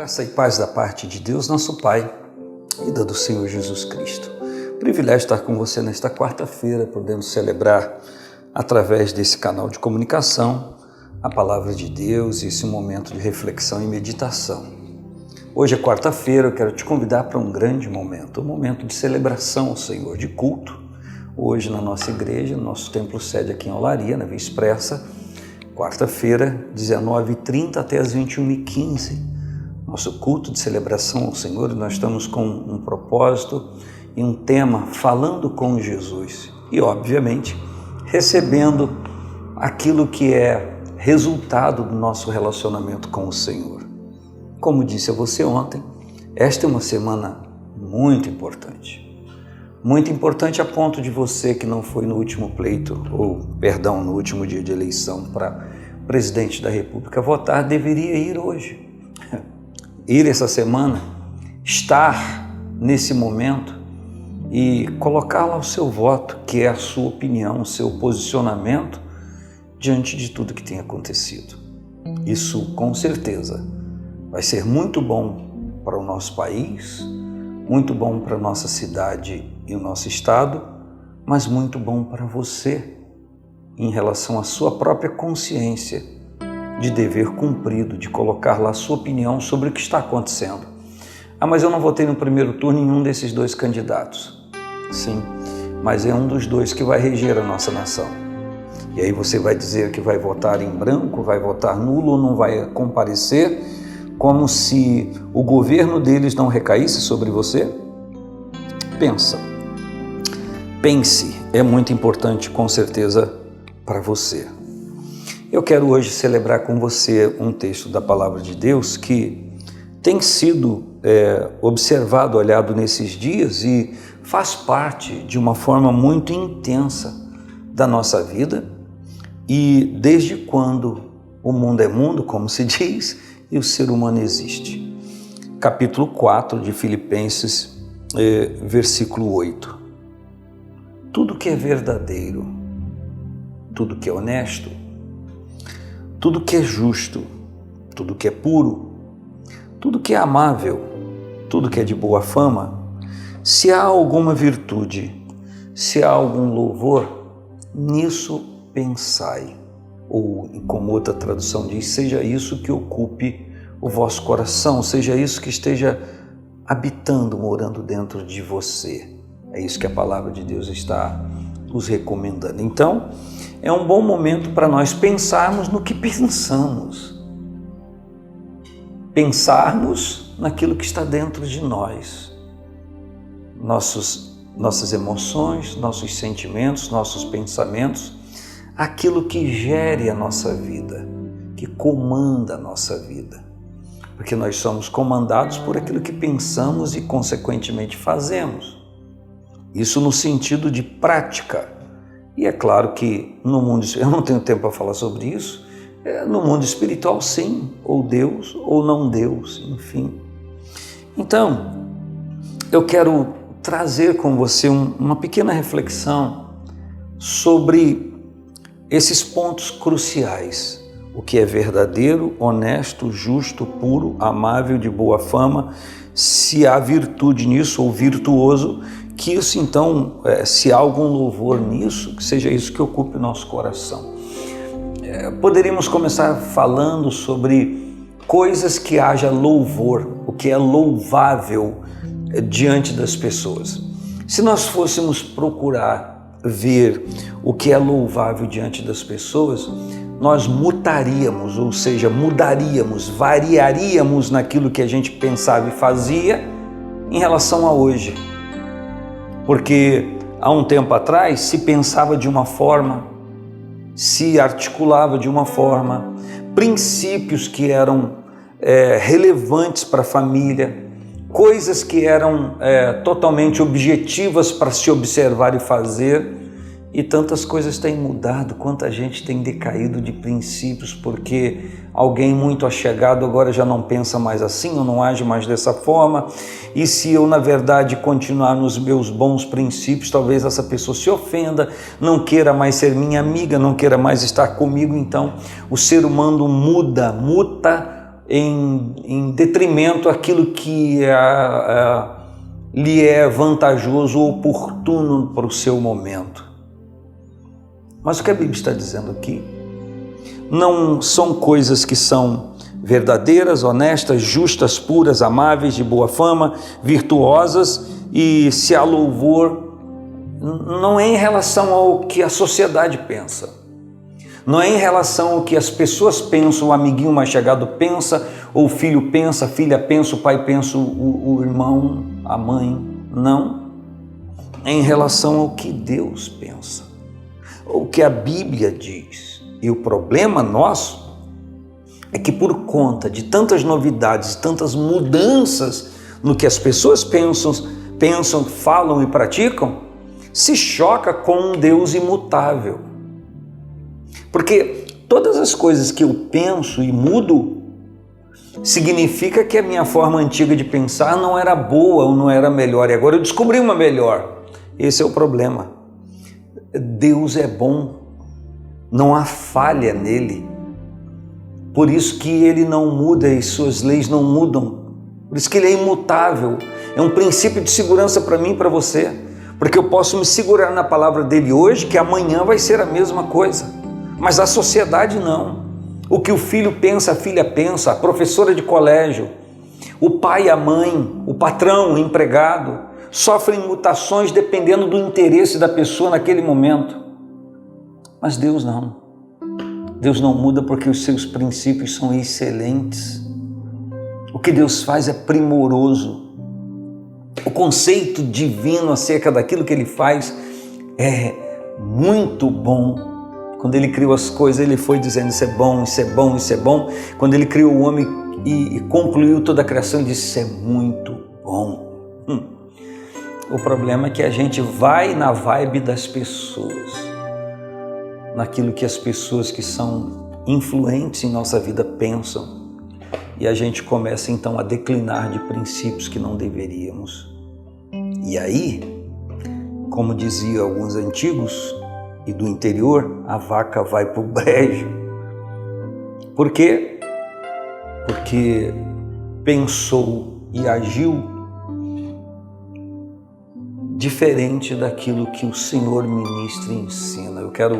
Graça e paz da parte de Deus, nosso Pai, e da do Senhor Jesus Cristo. Privilégio estar com você nesta quarta-feira, podendo celebrar, através desse canal de comunicação, a Palavra de Deus e esse momento de reflexão e meditação. Hoje é quarta-feira, eu quero te convidar para um grande momento, um momento de celebração ao Senhor, de culto. Hoje na nossa igreja, no nosso templo sede aqui em Olaria, na Via Expressa, quarta-feira, 19h30 até as 21h15. Nosso culto de celebração ao Senhor, nós estamos com um propósito e um tema falando com Jesus e, obviamente, recebendo aquilo que é resultado do nosso relacionamento com o Senhor. Como disse a você ontem, esta é uma semana muito importante. Muito importante a ponto de você que não foi no último pleito, no último dia de eleição para presidente da República votar, deveria ir hoje. Ir essa semana, estar nesse momento e colocar lá o seu voto, que é a sua opinião, o seu posicionamento diante de tudo que tem acontecido. Isso, com certeza, vai ser muito bom para o nosso país, muito bom para a nossa cidade e o nosso estado, mas muito bom para você em relação à sua própria consciência de dever cumprido, de colocar lá a sua opinião sobre o que está acontecendo. Mas eu não votei no primeiro turno em nenhum desses dois candidatos. Sim, mas é um dos dois que vai reger a nossa nação. E aí você vai dizer que vai votar em branco, vai votar nulo ou não vai comparecer, como se o governo deles não recaísse sobre você? Pense, é muito importante com certeza para você. Eu quero hoje celebrar com você um texto da Palavra de Deus que tem sido observado, olhado nesses dias e faz parte de uma forma muito intensa da nossa vida e desde quando o mundo é mundo, como se diz, e o ser humano existe. Capítulo 4 de Filipenses, versículo 8. Tudo que é verdadeiro, tudo que é honesto, tudo que é justo, tudo que é puro, tudo que é amável, tudo que é de boa fama, se há alguma virtude, se há algum louvor, nisso pensai. Ou, como outra tradução diz, seja isso que ocupe o vosso coração, seja isso que esteja habitando, morando dentro de você. É isso que a Palavra de Deus está nos recomendando. Então, é um bom momento para nós pensarmos no que pensamos. Pensarmos naquilo que está dentro de nós. Nossas emoções, nossos sentimentos, nossos pensamentos, aquilo que gere a nossa vida, que comanda a nossa vida. Porque nós somos comandados por aquilo que pensamos e, consequentemente, fazemos. Isso no sentido de prática. E é claro que no mundo, eu não tenho tempo para falar sobre isso, no mundo espiritual sim, ou Deus ou não Deus, enfim. Então, eu quero trazer com você uma pequena reflexão sobre esses pontos cruciais. O que é verdadeiro, honesto, justo, puro, amável, de boa fama, se há virtude nisso ou virtuoso, que isso então, se há algum louvor nisso, que seja isso que ocupe o nosso coração. Poderíamos começar falando sobre coisas que haja louvor, o que é louvável diante das pessoas. Se nós fôssemos procurar ver o que é louvável diante das pessoas, nós mutaríamos, ou seja, mudaríamos, variaríamos naquilo que a gente pensava e fazia em relação a hoje. Porque há um tempo atrás se pensava de uma forma, se articulava de uma forma, princípios que eram relevantes para a família, coisas que eram totalmente objetivas para se observar e fazer, e tantas coisas têm mudado, quanta gente tem decaído de princípios, porque alguém muito achegado agora já não pensa mais assim, ou não age mais dessa forma, e se eu, na verdade, continuar nos meus bons princípios, talvez essa pessoa se ofenda, não queira mais ser minha amiga, não queira mais estar comigo. Então, o ser humano muta em detrimento àquilo que lhe é vantajoso ou oportuno para o seu momento. Mas o que a Bíblia está dizendo aqui não são coisas que são verdadeiras, honestas, justas, puras, amáveis, de boa fama, virtuosas, e se há louvor, não é em relação ao que a sociedade pensa, não é em relação ao que as pessoas pensam, o amiguinho mais chegado pensa, ou o filho pensa, a filha pensa, o pai pensa, o irmão, a mãe, não. É em relação ao que Deus pensa, o que a Bíblia diz. E o problema nosso é que por conta de tantas novidades, tantas mudanças no que as pessoas pensam, falam e praticam, se choca com um Deus imutável. Porque todas as coisas que eu penso e mudo, significa que a minha forma antiga de pensar não era boa ou não era melhor, e agora eu descobri uma melhor. Esse é o problema. Deus é bom, não há falha nele. Por isso que ele não muda e suas leis não mudam. Por isso que ele é imutável. É um princípio de segurança para mim e para você. Porque eu posso me segurar na palavra dele hoje, que amanhã vai ser a mesma coisa. Mas a sociedade não. O que o filho pensa, a filha pensa, a professora de colégio, o pai, a mãe, o patrão, o empregado, sofrem mutações dependendo do interesse da pessoa naquele momento. Mas Deus não. Deus não muda porque os seus princípios são excelentes. O que Deus faz é primoroso. O conceito divino acerca daquilo que ele faz é muito bom. Quando ele criou as coisas, ele foi dizendo isso é bom, isso é bom, isso é bom. Quando ele criou o homem e concluiu toda a criação, ele disse isso é muito bom. O problema é que a gente vai na vibe das pessoas, naquilo que as pessoas que são influentes em nossa vida pensam, e a gente começa então a declinar de princípios que não deveríamos. E aí, como diziam alguns antigos e do interior, a vaca vai para o brejo. Por quê? Porque pensou e agiu diferente daquilo que o Senhor ministra e ensina. Eu quero,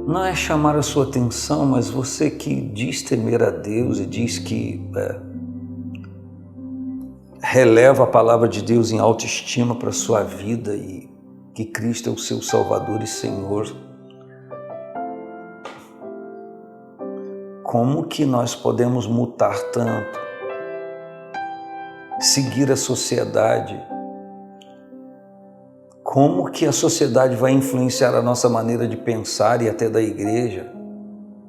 não é chamar a sua atenção, mas você que diz temer a Deus e diz que releva a palavra de Deus em autoestima para a sua vida e que Cristo é o seu Salvador e Senhor, como que nós podemos mutar tanto, seguir a sociedade? Como que a sociedade vai influenciar a nossa maneira de pensar e até da igreja,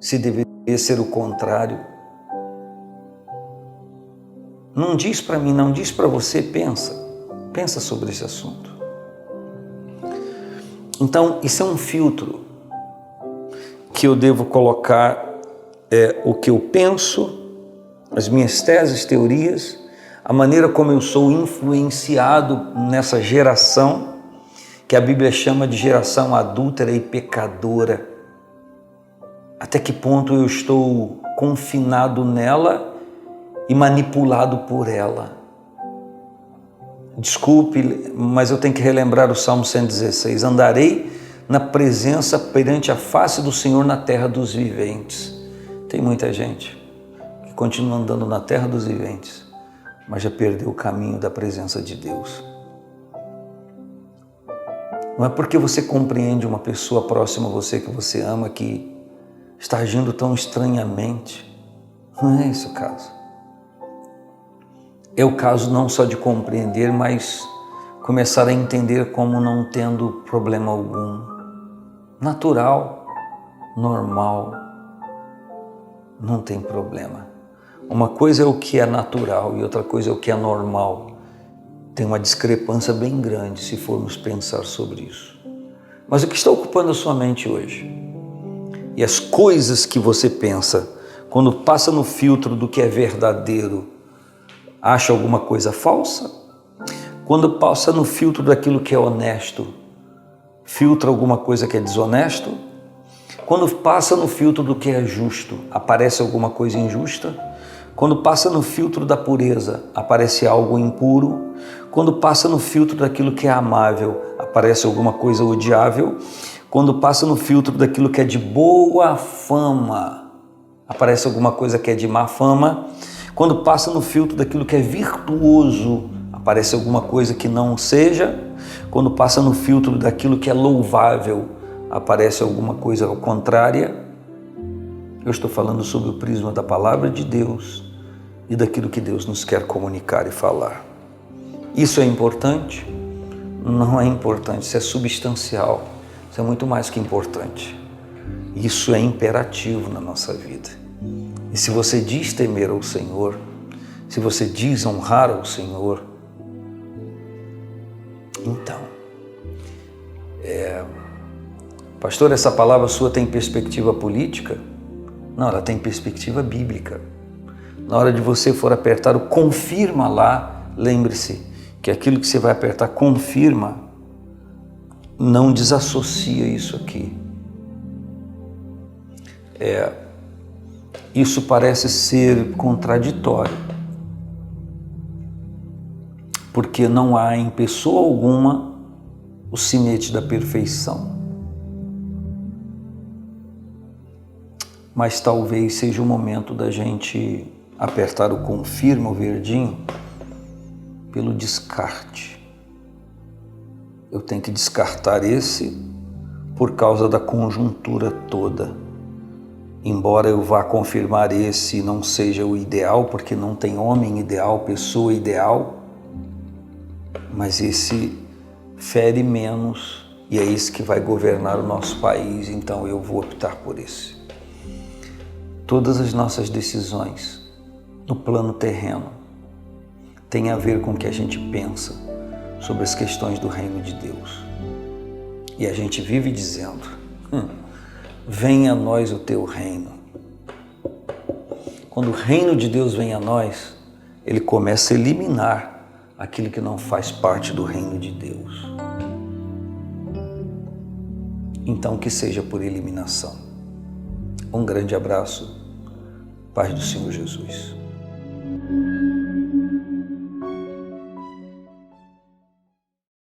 se deveria ser o contrário? Não diz para mim, não diz para você, pensa sobre esse assunto. Então, isso é um filtro que eu devo colocar, o que eu penso, as minhas teses, teorias, a maneira como eu sou influenciado nessa geração, que a Bíblia chama de geração adúltera e pecadora. Até que ponto eu estou confinado nela e manipulado por ela? Desculpe, mas eu tenho que relembrar o Salmo 116. Andarei na presença perante a face do Senhor na terra dos viventes. Tem muita gente que continua andando na terra dos viventes, mas já perdeu o caminho da presença de Deus. Não é porque você compreende uma pessoa próxima a você, que você ama, que está agindo tão estranhamente. Não é esse o caso. É o caso não só de compreender, mas começar a entender como não tendo problema algum. Natural, normal, não tem problema. Uma coisa é o que é natural e outra coisa é o que é normal. Tem uma discrepância bem grande se formos pensar sobre isso. Mas o que está ocupando a sua mente hoje? E as coisas que você pensa, quando passa no filtro do que é verdadeiro, acha alguma coisa falsa? Quando passa no filtro daquilo que é honesto, filtra alguma coisa que é desonesto? Quando passa no filtro do que é justo, aparece alguma coisa injusta. Quando passa no filtro da pureza, aparece algo impuro. Quando passa no filtro daquilo que é amável, aparece alguma coisa odiável. Quando passa no filtro daquilo que é de boa fama, aparece alguma coisa que é de má fama. Quando passa no filtro daquilo que é virtuoso, aparece alguma coisa que não seja. Quando passa no filtro daquilo que é louvável, aparece alguma coisa contrária. Eu estou falando sobre o prisma da palavra de Deus e daquilo que Deus nos quer comunicar e falar. Isso é importante? Não é importante, isso é substancial, isso é muito mais que importante. Isso é imperativo na nossa vida. E se você diz temer ao Senhor, se você diz honrar ao Senhor, então, pastor, essa palavra sua tem perspectiva política? Não, ela tem perspectiva bíblica. Na hora de você for apertar o confirma lá, lembre-se que aquilo que você vai apertar confirma, não desassocia isso aqui. Isso parece ser contraditório, porque não há em pessoa alguma o sinete da perfeição. Mas talvez seja o momento da gente apertar o confirma, o verdinho, pelo descarte. Eu tenho que descartar esse por causa da conjuntura toda. Embora eu vá confirmar esse não seja o ideal, porque não tem homem ideal, pessoa ideal, mas esse fere menos e é esse que vai governar o nosso país, então eu vou optar por esse. Todas as nossas decisões no plano terreno têm a ver com o que a gente pensa sobre as questões do reino de Deus. E a gente vive dizendo, venha a nós o teu reino. Quando o reino de Deus vem a nós, ele começa a eliminar aquilo que não faz parte do reino de Deus. Então que seja por eliminação. Um grande abraço, paz do Senhor Jesus.